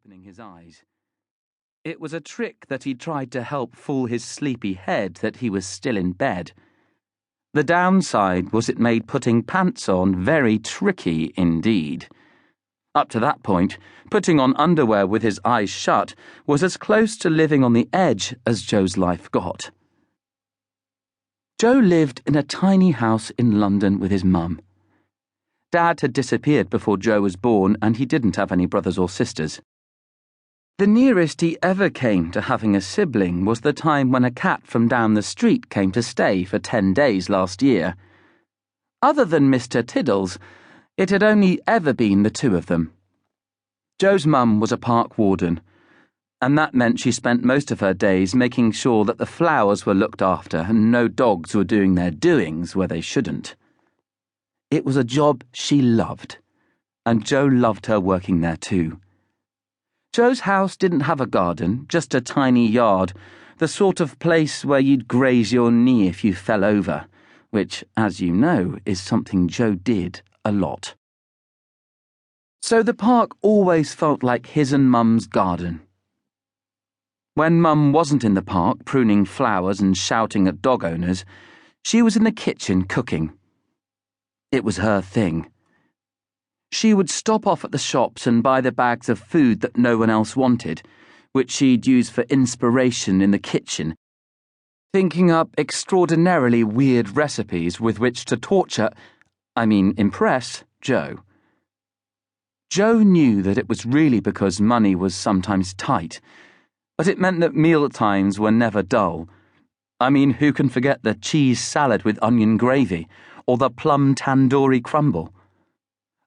opening his eyes. It was a trick that he tried to help fool his sleepy head that he was still in bed. The downside was it made putting pants on very tricky indeed. Up to that point, putting on underwear with his eyes shut was as close to living on the edge as Joe's life got. Joe lived in a tiny house in London with his mum. Dad had disappeared before Joe was born, and he didn't have any brothers or sisters. The nearest he ever came to having a sibling was the time when a cat from down the street came to stay for 10 days last year. Other than Mr. Tiddles, it had only ever been the two of them. Joe's mum was a park warden, and that meant she spent most of her days making sure that the flowers were looked after and no dogs were doing their doings where they shouldn't. It was a job she loved, and Joe loved her working there too. Joe's house didn't have a garden, just a tiny yard, the sort of place where you'd graze your knee if you fell over, which, as you know, is something Joe did a lot. So the park always felt like his and Mum's garden. When Mum wasn't in the park pruning flowers and shouting at dog owners, she was in the kitchen cooking. It was her thing. She would stop off at the shops and buy the bags of food that no one else wanted, which she'd use for inspiration in the kitchen, thinking up extraordinarily weird recipes with which to impress Joe. Joe knew that it was really because money was sometimes tight, but it meant that meal times were never dull. Who can forget the cheese salad with onion gravy, or the plum tandoori crumble?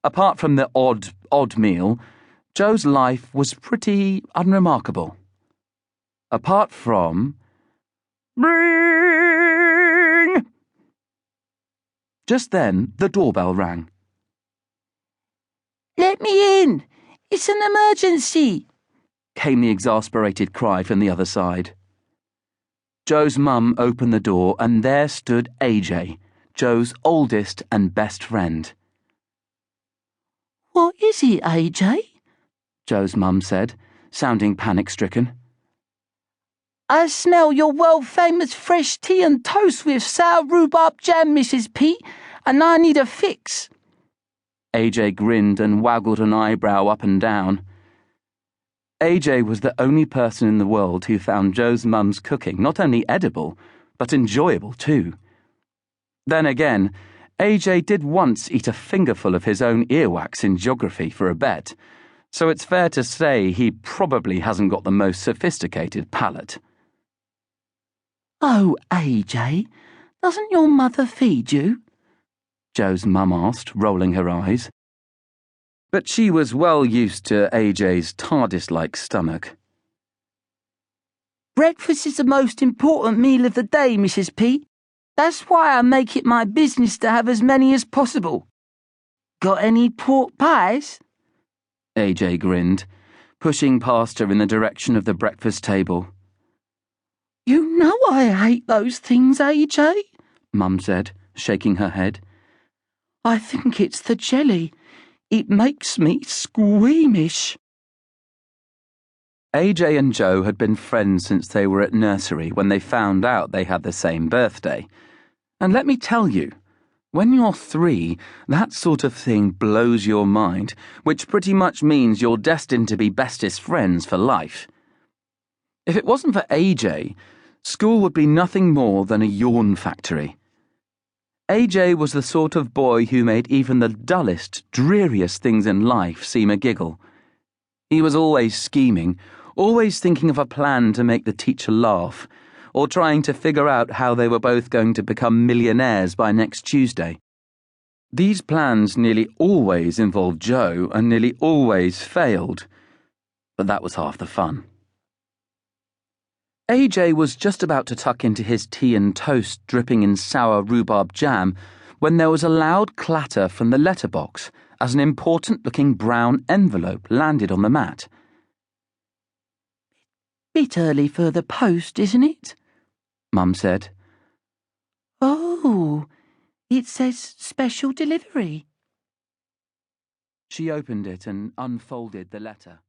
Apart from the odd meal, Joe's life was pretty unremarkable. Apart from... Ring! Just then, the doorbell rang. "Let me in! It's an emergency!" came the exasperated cry from the other side. Joe's mum opened the door, and there stood AJ, Joe's oldest and best friend. "What is it, AJ?" Joe's mum said, sounding panic-stricken. "I smell your world-famous fresh tea and toast with sour rhubarb jam, Mrs. P, and I need a fix." AJ grinned and waggled an eyebrow up and down. AJ was the only person in the world who found Joe's mum's cooking not only edible, but enjoyable too. Then again, AJ did once eat a fingerful of his own earwax in geography for a bet, so it's fair to say he probably hasn't got the most sophisticated palate. "Oh, AJ, doesn't your mother feed you?" Joe's mum asked, rolling her eyes. But she was well used to AJ's TARDIS-like stomach. "Breakfast is the most important meal of the day, Mrs. P. That's why I make it my business to have as many as possible. Got any pork pies?" AJ grinned, pushing past her in the direction of the breakfast table. "You know I hate those things, AJ," Mum said, shaking her head. "I think it's the jelly. It makes me squeamish." AJ and Joe had been friends since they were at nursery when they found out they had the same birthday. And let me tell you, when you're 3, that sort of thing blows your mind, which pretty much means you're destined to be bestest friends for life. If it wasn't for AJ, school would be nothing more than a yawn factory. AJ was the sort of boy who made even the dullest, dreariest things in life seem a giggle. He was always scheming, always thinking of a plan to make the teacher laugh, or trying to figure out how they were both going to become millionaires by next Tuesday. These plans nearly always involved Joe and nearly always failed, but that was half the fun. AJ was just about to tuck into his tea and toast dripping in sour rhubarb jam when there was a loud clatter from the letterbox as an important-looking brown envelope landed on the mat. "Bit early for the post, isn't it?" Mum said. "Oh, it says special delivery." She opened it and unfolded the letter.